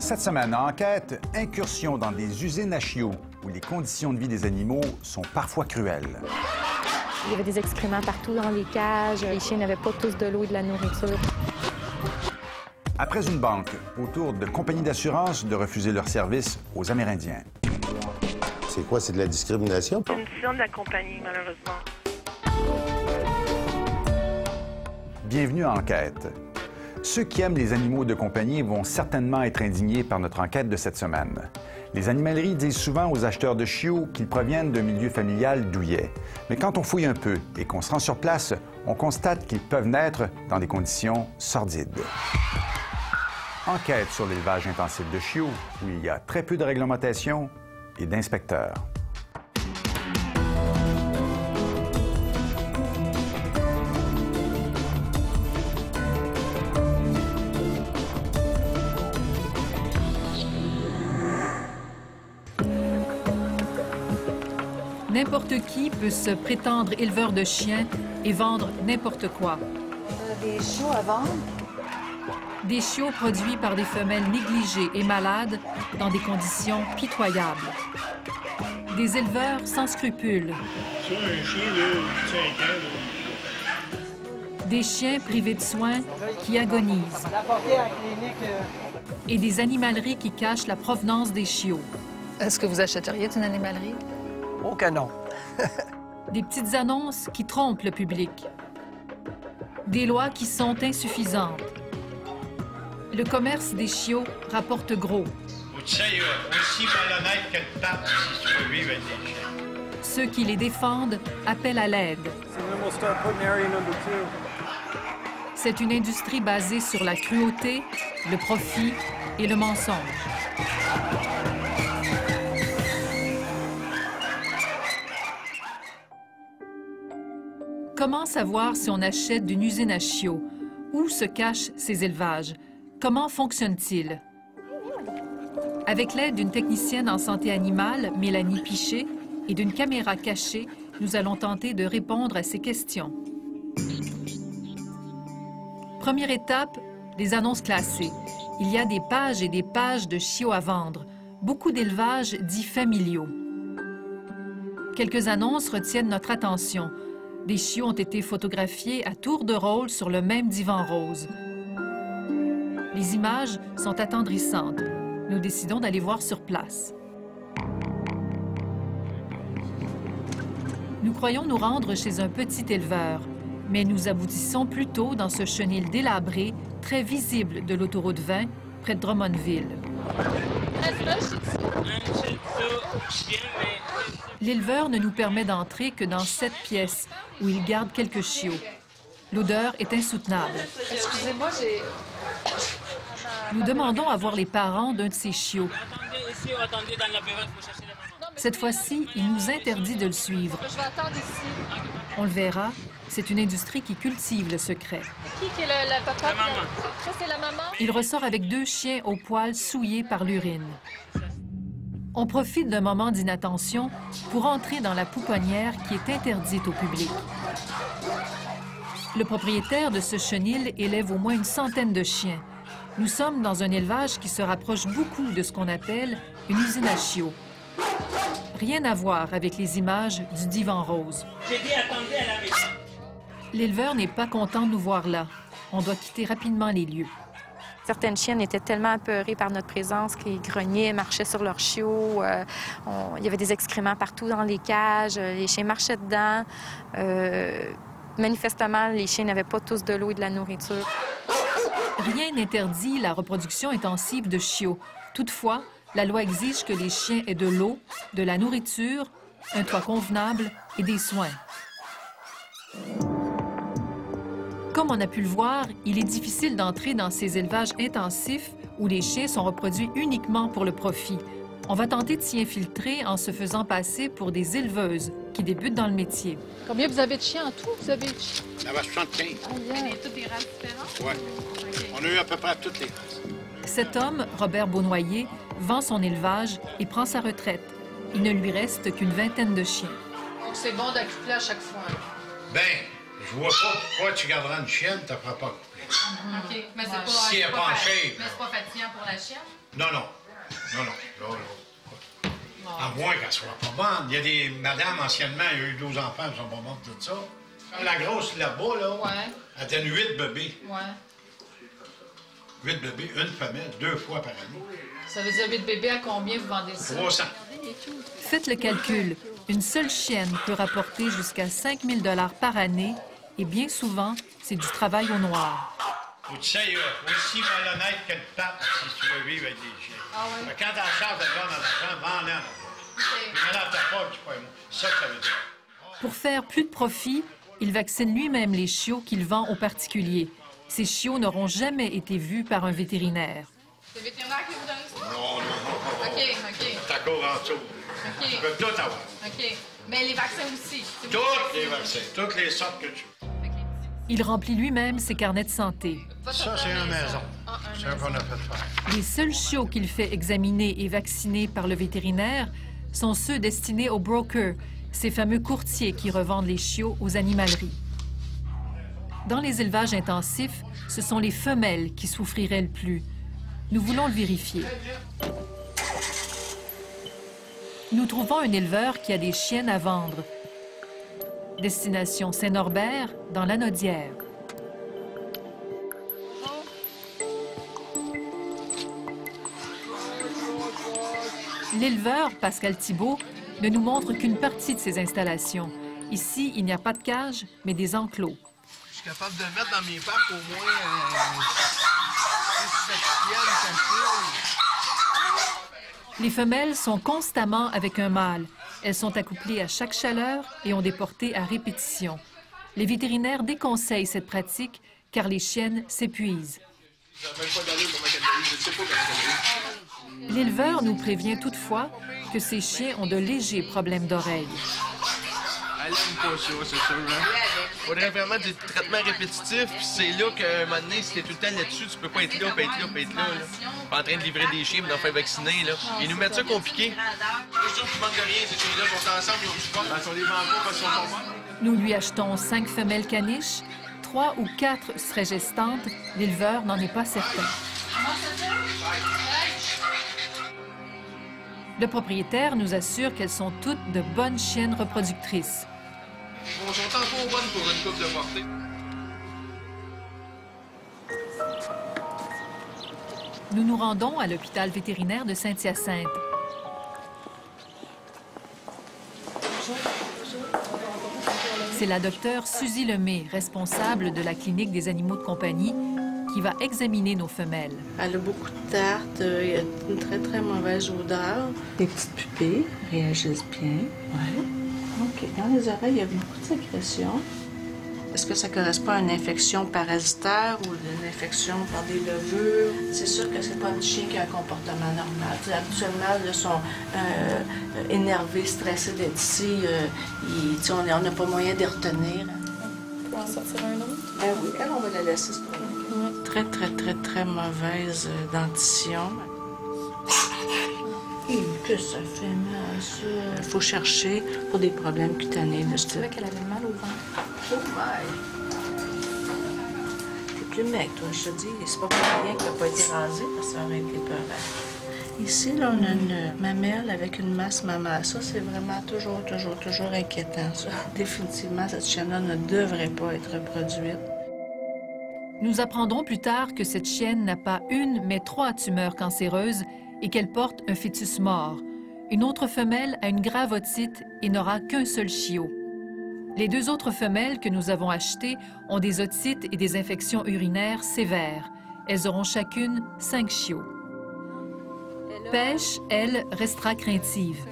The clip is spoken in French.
Cette semaine, en enquête, incursion dans des usines à chiots où les conditions de vie des animaux sont parfois cruelles. Il y avait des excréments partout dans les cages. Les chiens n'avaient pas tous de l'eau et de la nourriture. Après une banque, au tour de compagnies d'assurance de refuser leurs services aux Amérindiens. C'est quoi? C'est de la discrimination? C'est une décision de la compagnie, malheureusement. Bienvenue à Enquête. Ceux qui aiment les animaux de compagnie vont certainement être indignés par notre enquête de cette semaine. Les animaleries disent souvent aux acheteurs de chiots qu'ils proviennent d'un milieu familial douillet. Mais quand on fouille un peu et qu'on se rend sur place, on constate qu'ils peuvent naître dans des conditions sordides. Enquête sur l'élevage intensif de chiots, où il y a très peu de réglementation et d'inspecteurs. N'importe qui peut se prétendre éleveur de chiens et vendre n'importe quoi. Des chiots à vendre? Des chiots produits par des femelles négligées et malades dans des conditions pitoyables. Des éleveurs sans scrupules. Ça, un chien de 5 ans, Des chiens privés de soins qui agonisent. Et des animaleries qui cachent la provenance des chiots. Est-ce que vous achèteriez d'une animalerie? Oh que non! Des petites annonces qui trompent le public. Des lois qui sont insuffisantes. Le commerce des chiots rapporte gros. tu sais, aussi malhonnête que de pape si tu veux vivre avec des chiens. Ceux qui les défendent appellent à l'aide. C'est une industrie basée sur la cruauté, le profit et le mensonge. Comment savoir si on achète d'une usine à chiots? Où se cachent ces élevages? Comment fonctionnent-ils? Avec l'aide d'une technicienne en santé animale, Mélanie Piché, et d'une caméra cachée, nous allons tenter de répondre à ces questions. Première étape, les annonces classées. Il y a des pages et des pages de chiots à vendre, beaucoup d'élevages dits familiaux. Quelques annonces retiennent notre attention. Des chiots ont été photographiés à tour de rôle sur le même divan rose. Les images sont attendrissantes. Nous décidons d'aller voir sur place. Nous croyons nous rendre chez un petit éleveur, mais nous aboutissons plutôt dans ce chenil délabré, très visible de l'autoroute 20, près de Drummondville. L'éleveur ne nous permet d'entrer que dans cette pièce, où il garde quelques chiots. L'odeur est insoutenable. Excusez-moi, j'ai... Nous demandons à voir les parents d'un de ces chiots. Cette fois-ci, il nous interdit de le suivre. Je vais attendre ici. On le verra, c'est une industrie qui cultive le secret. Qui est la papa? La maman. Ça, c'est la maman? Il ressort avec 2 chiens aux poils souillés par l'urine. On profite d'un moment d'inattention pour entrer dans la pouponnière qui est interdite au public. Le propriétaire de ce chenil élève au moins une centaine de chiens. Nous sommes dans un élevage qui se rapproche beaucoup de ce qu'on appelle une usine à chiots. Rien à voir avec les images du divan rose. J'ai dit attendez à la maison. L'éleveur n'est pas content de nous voir là. On doit quitter rapidement les lieux. Certaines chiennes étaient tellement apeurées par notre présence qu'ils grognaient, marchaient sur leurs chiots. Il y avait des excréments partout dans les cages. Les chiens marchaient dedans. Manifestement, les chiens n'avaient pas tous de l'eau et de la nourriture. Rien n'interdit la reproduction intensive de chiots. Toutefois, la loi exige que les chiens aient de l'eau, de la nourriture, un toit convenable et des soins. Comme on a pu le voir, il est difficile d'entrer dans ces élevages intensifs où les chiens sont reproduits uniquement pour le profit. On va tenter de s'y infiltrer en se faisant passer pour des éleveuses qui débutent dans le métier. Combien vous avez de chiens en tout? Vous avez de chiens? Ça va 75. Combien? Toutes des races différentes? Oui. On a eu à peu près toutes les races. Cet homme, Robert Beaunoyer, vend son élevage et prend sa retraite. Il ne lui reste qu'une vingtaine de chiens. Donc c'est bon d'accoupler à chaque fois. Ben, je vois pas pourquoi tu garderas une chienne, t'as pas coupé. OK. Mais c'est pas, Si elle est pas en shape. mais c'est pas fatigant pour la chienne? Non, non. Non, non. Là. À moins qu'elle soit pas bonne. Il y a des madames, anciennement, il y a eu 12 enfants, elles sont pas mortes de tout ça. La grosse là-bas, là, Ouais. elle donne 8 bébés. Ouais. 8 bébés, une femelle, 2 fois par année. Ça veut dire 8 bébés, à combien vous vendez ça? 300. Faites le calcul. Une seule chienne peut rapporter jusqu'à 5 000 $ par année et bien souvent, c'est du travail au noir. Faut que tu sais, aussi malhonnête que de pape si tu veux vivre avec des chiens. Ah ouais? Fait que quand t'as charge de vendre dans l'argent, vends-la. Mais là, t'as pas, tu payes moi. C'est ça que ça veut dire. Pour faire plus de profit, il vaccine lui-même les chiots qu'il vend aux particuliers. Ces chiots n'auront jamais été vus par un vétérinaire. C'est le vétérinaire qui vous donne ça? Non. OK. Ta cour en dessous. OK. Tu peux tout avoir. OK. Mais les vaccins aussi. C'est vous Tous qui les vaccins, toutes les sortes que tu veux. Il remplit lui-même ses carnets de santé. Ça, c'est une maison. C'est un qu'on a fait faire. Les seuls chiots qu'il fait examiner et vacciner par le vétérinaire sont ceux destinés aux brokers, ces fameux courtiers qui revendent les chiots aux animaleries. Dans les élevages intensifs, ce sont les femelles qui souffriraient le plus. Nous voulons le vérifier. Nous trouvons un éleveur qui a des chiennes à vendre. Destination Saint-Norbert, dans l'Anaudière. L'éleveur, Pascal Thibault, ne nous montre qu'une partie de ses installations. Ici, il n'y a pas de cage, mais des enclos. Je suis capable de mettre dans mes parcs au moins 6-7 chiennes faciles. Les femelles sont constamment avec un mâle. Elles sont accouplées à chaque chaleur et ont des portées à répétition. Les vétérinaires déconseillent cette pratique car les chiennes s'épuisent. L'éleveur nous prévient toutefois que ces chiens ont de légers problèmes d'oreilles. Elle aime pas ça, c'est sûr. Il faudrait vraiment des traitements répétitifs, puis c'est là qu'à un moment donné, si t'es tout le temps là-dessus, tu peux pas être là, puis être là, puis être là. Pas en train de livrer des chiens, mais d'en faire vacciner, là. Ils nous mettent ça compliqué. Je trouve qu'ils manquent de rien, ces choses-là, ils sont ensemble, ils ont du sport. Ils sont des bambous parce qu'ils sont pas morts. Nous lui achetons 5 femelles caniches. 3 ou 4 seraient gestantes. L'éleveur n'en est pas certain. Le propriétaire nous assure qu'elles sont toutes de bonnes chiennes reproductrices. Bon, sont encore bonnes pour une coupe de portée. Nous nous rendons à l'hôpital vétérinaire de Saint-Hyacinthe. C'est la docteure Suzy Lemay, responsable de la clinique des animaux de compagnie, qui va examiner nos femelles. Elle a beaucoup de tartes, il y a une très, très mauvaise odeur. Les petites pupilles réagissent bien. Oui. OK. Dans les oreilles, il y a beaucoup de sécrétions. Est-ce que ça correspond à une infection parasitaire ou une infection par des levures? C'est sûr que c'est pas un chien qui a un comportement normal. T'sais, habituellement, ils sont énervés, stressés d'être ici. On n'a pas moyen de les retenir. On va en sortir un autre? Ben oui, elle, on va la laisser se promener. Très, très, très, très mauvaise dentition. Que ça fait mal, ça. Il faut chercher pour des problèmes cutanés. Je trouvais qu'elle avait mal au ventre. Oh my! T'es plus mec, toi, je te dis. C'est pas pour rien qu'elle n'a pas été rasée, parce que ça aurait été peurant. Ici, là, on a une mamelle avec une masse mammaire. Ça, c'est vraiment toujours inquiétant, ça. Définitivement, cette chienne-là ne devrait pas être reproduite. Nous apprendrons plus tard que cette chienne n'a pas une, mais 3 tumeurs cancéreuses et qu'elle porte un fœtus mort. Une autre femelle a une grave otite et n'aura qu'un seul chiot. Les 2 autres femelles que nous avons achetées ont des otites et des infections urinaires sévères. Elles auront chacune 5 chiots. Pêche, elle, restera craintive.